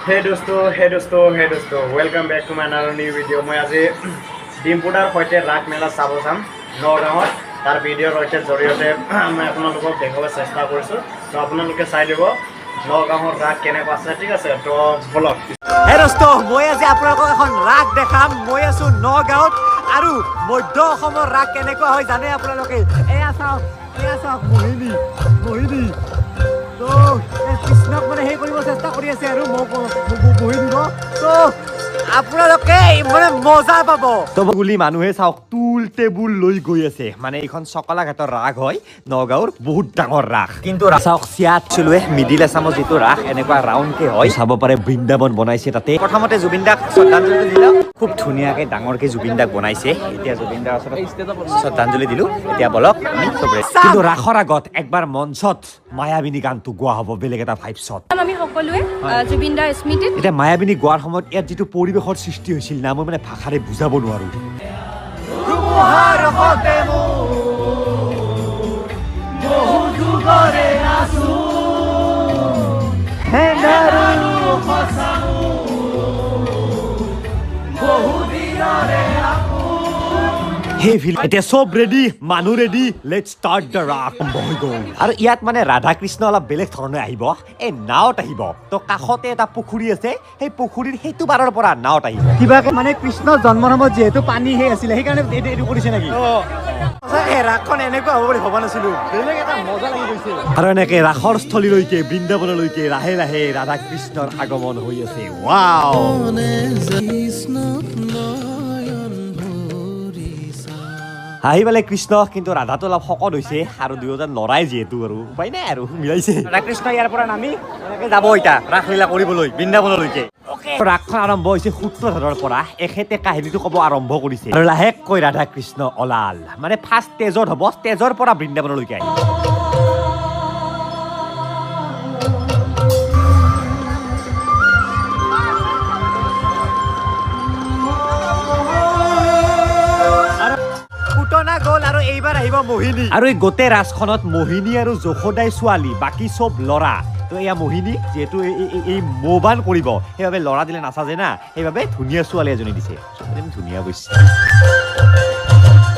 Hey dosto, welcome back to my another new video. মই আজি ডিম্পুদাৰ সৈতে ৰাগ মেলা চাব যাম নগাঁৱত। তাৰ ভিডিঅ'ৰ সৈতে জৰিয়তে মই আপোনালোকক দেখাবলৈ চেষ্টা কৰিছোঁ। তো আপোনালোকে চাই দিব নগাঁৱৰ ৰাগ কেনেকুৱা আছে, ঠিক আছে? তো বলক। হে দোস্ত, মই আজি আপোনালোকক এখন ৰাগ দেখাম। মই আছো নগাঁৱত আৰু মধ্য অসমৰ ৰাগ কেনেকুৱা হয় জানে আপোনালোকে? এয়া চাওক মোহিনী তো কৃষ্ণক মানে সেই কৰিব চেষ্টা কৰি আছে আৰু বহি দিব। তো আপোনালোকে মানে মজা পাব। তো বুলি মানুহে চাওক টুল টেবুল লৈ গৈ আছে, মানে এইখন চকলাঘাটৰ ৰাগ হয়, নগাঁৱৰ বহুত ডাঙৰ ৰাগ। কিন্তু চাওক চিয়াত চলোৱে মিডিল আছামৰ যিটো ৰাগ এনেকুৱা ৰাউণ্ডকে হয়, চাব পাৰে বৃন্দাবন বনাইছে তাতে। প্ৰথমতে জুবিন দাক শ্ৰদ্ধাঞ্জলি দিলোঁ, খুব ধুনীয়াকে ডাঙৰকে জুবিন দাক বনাইছে। এতিয়া জুবিন দাৰ ওচৰত শ্ৰদ্ধাঞ্জলি দিলোঁ। এতিয়া বলক আমি চবৰে। কিন্তু ৰাসৰ আগত একবাৰ মঞ্চত মায়াবিনী গানটো গোৱা হ'ব বেলেগ এটা ভাইবছত। আমি সকলোৱে জুবিন দাৰ স্মৃতিত এতিয়া মায়াবিনী গোৱাৰ সময়ত ইয়াত যিটো পৰিৱেশৰ সৃষ্টি হৈছিল না, মই মানে ভাষাৰে বুজাব নোৱাৰো। এতিয়া চব ৰেডি, মানুহ ৰেডি, লেটছ ষ্টাৰ্ট দ্য ৰাগ। আৰু ইয়াত মানে ৰাধা কৃষ্ণ অলপ বেলেগ ধৰণে আহিব, এই নাৱত আহিব। তো কাষতে এটা পুখুৰী আছে, সেই পুখুৰীৰ সেইটো পাৰৰ পৰা নাৱত আহিব। কিবাকে মানে কৃষ্ণৰ জন্মৰ সময়ত যিহেতু পানী সেই আছিলে, সেইকাৰণে এইটো কৰিছে নেকি? ৰাসখন এনেকুৱা হ'ব বুলি ভবা নাছিলো, বেলেগ এটা মজা লাগি গৈছে। আৰু এনেকে ৰাসৰ স্থলীলৈকে বৃন্দাবনলৈকে লাহে লাহে ৰাধা কৃষ্ণৰ আগমন হৈ আছে। ৱাও! আহি পালে কৃষ্ণ, কিন্তু ৰাধাটো অলপ শকত হৈছে আৰু দুয়োজন লৰাই যিহেতু আৰু উপায় নাই আৰু মিলাইছে। ৰাধা কৃষ্ণ ইয়াৰ পৰা নামি এনেকে যাব এতিয়া ৰাসলীলা কৰিবলৈ বৃন্দাবনলৈকে। ৰাসখন আৰম্ভ হৈছে সূত্ৰধাৰৰ পৰা। এখেতে কাহিনীটো ক'ব আৰম্ভ কৰিছে আৰু লাহেকৈ ৰাধা কৃষ্ণ ওলাল, মানে ফাৰ্ষ্ট ষ্টেজত হ'ব, ষ্টেজৰ পৰা বৃন্দাবনলৈকে আহিব। গ'ল আৰু এইবাৰ আহিব মোহিনী। আৰু এই গোটেই ৰাজখনত মোহিনী আৰু যশোদাই ছোৱালী, বাকী চব ল'ৰা। তো এয়া মোহিনী যিহেতু এই মৌবান কৰিব, সেইবাবে ল'ৰা দিলে নাচাজে না, সেইবাবে ধুনীয়া ছোৱালী এজনী দিছে। ধুনীয়া বৈছে।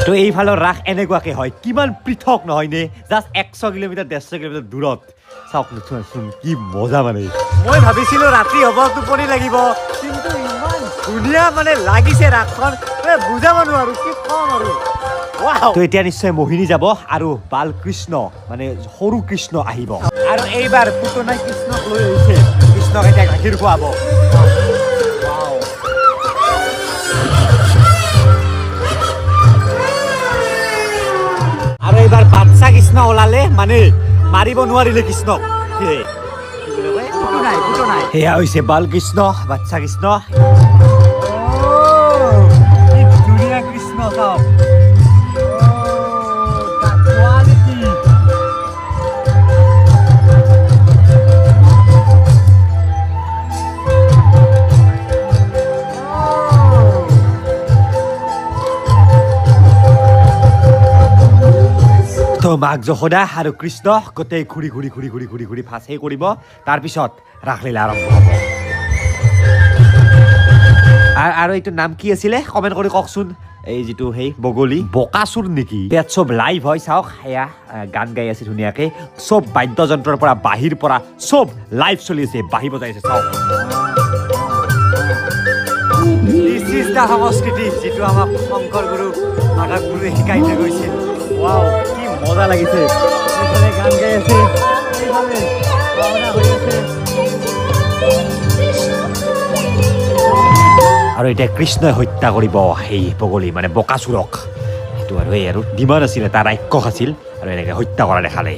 তো এইফালৰ ৰাস এনেকুৱাকে হয়, কিমান পৃথক নহয়নে? জাষ্ট 100 কিলোমিটাৰ 150 কিলোমিটাৰ দূৰত। চাওক চোন কি মজা মানে। মই ভাবিছিলো ৰাতি হ'ব, টোপনি লাগিব, কিন্তু ইমান ধুনীয়া মানে লাগিছে ৰাসখন, বুজাব নোৱাৰো কি কম আৰু। তো এতিয়া নিশ্চয় মোহিনী যাব আৰু বাল কৃষ্ণ মানে সৰু কৃষ্ণ আহিব। আৰু এইবাৰ পুতনাই কৃষ্ণক লৈ আহিছে, কৃষ্ণক এতিয়া গাখীৰ খুৱাব। আৰু এইবাৰ বাচ্চা কৃষ্ণ ওলালে, মানে মাৰিব নোৱাৰিলে কৃষ্ণক। সেয়া হৈছে বাল কৃষ্ণ, বাচ্চা কৃষ্ণ। কি ধুনীয়া কৃষ্ণ চাওক। মাক যশোদা আৰু কৃষ্ণ গোটেই ঘূৰি ফাঁচি কৰিব। তাৰপিছত ৰাসলীলা আৰম্ভ হ'ব। আৰু এইটো নাম কি আছিলে কমেণ্ট কৰি কওকচোন। এই যিটো সেই বগলী বকাচুৰ নেকি? ইয়াত চব লাইভ হয়, চাওক সেয়া গান গাই আছে ধুনীয়াকে। চব বাদ্যযন্ত্ৰৰ পৰা বাঁহীৰ পৰা চব লাইভ চলি আছে, বাঁহী বজাই আছে। চাওক দিছ ইজ দা সংস্কৃতি, যিটো আমাক শংকৰ গুৰু মাধৱ গুৰুৱে শিকাই থৈ গৈছিল। ৱাও, কি মজা লাগিছে। এইফালে গান গাই আছে, এইফালে ভাওনা হৈ আছে। আৰু এতিয়া কৃষ্ণই হত্যা কৰিব সেই বগলী মানে বকাচুৰক। সেইটো আৰু এই আৰু ডিমাণ্ড আছিলে, তাৰ ৰাক্ষস আছিল আৰু এনেকে হত্যা কৰা দেখালে।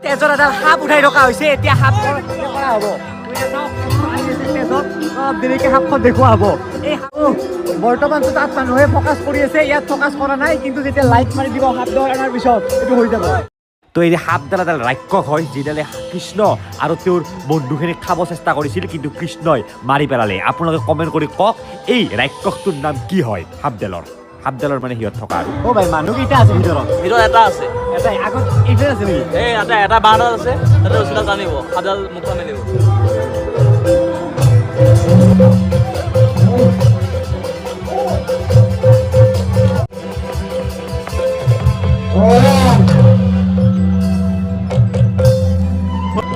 তেজৰ এডাল সাপ উঠাই ৰখা হৈছে, এতিয়া সাপ কৰা হ'ব। দেৰিকে সাপখন দেখুওৱা হ'ব। এই বৰ্তমানতো তাত মানুহে ফকাছ কৰি আছে, ইয়াত ফকাছ কৰা নাই, কিন্তু যেতিয়া লাইট মাৰি দিব সাপ অনাৰ পিছত এইটো হৈ যাব। তো এই সাপডাল এডাল ৰাক্ষস হয়, যিডালে কৃষ্ণ আৰু তেওঁৰ বন্ধুখিনিক খাব চেষ্টা কৰিছিল, কিন্তু কৃষ্ণই মাৰি পেলালে। আপোনালোকে কমেণ্ট কৰি কওক এই ৰাক্ষসটোৰ নাম কি হয় সাপডালৰ। সাপডালৰ মানে সিহঁত থকা আৰু অ' ভাই মানুহ কেইটা আছে ভিতৰত এটা আছে এটাই আগত এইফালে আছে নেকি এই এটা বাঁহডাল আছে তাতে ৰছীডাল টানিব সাপডাল মুখা মেলিব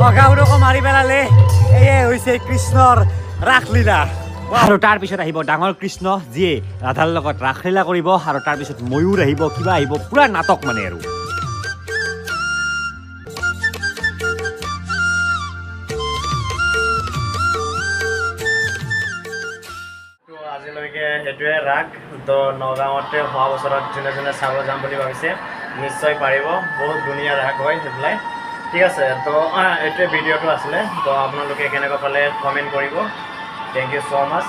অগাউৰকো মাৰি পেলালে এয়ে হৈছে কৃষ্ণৰ ৰাসলীলা আৰু তাৰপিছত আহিব ডাঙৰ কৃষ্ণ যিয়ে ৰাধাৰ লগত ৰাসলীলা কৰিব আৰু তাৰপিছত ময়ূৰ আহিব কিবা আহিব পুৰা নাটক মানে আৰু আজিলৈকে সেইটোৱে ৰাস তো নগাঁৱতে হোৱা বছৰত যোনে যোনে চাব যাম বুলি ভাবিছে নিশ্চয় পাৰিব বহুত ধুনীয়া ৰাস হয় সেইবিলাক ঠিক আছে তো এইটোৱে ভিডিঅ'টো আছিলে তো আপোনালোকে কেনেকুৱা পালে কমেণ্ট কৰিব থেংক ইউ ছ' মাছ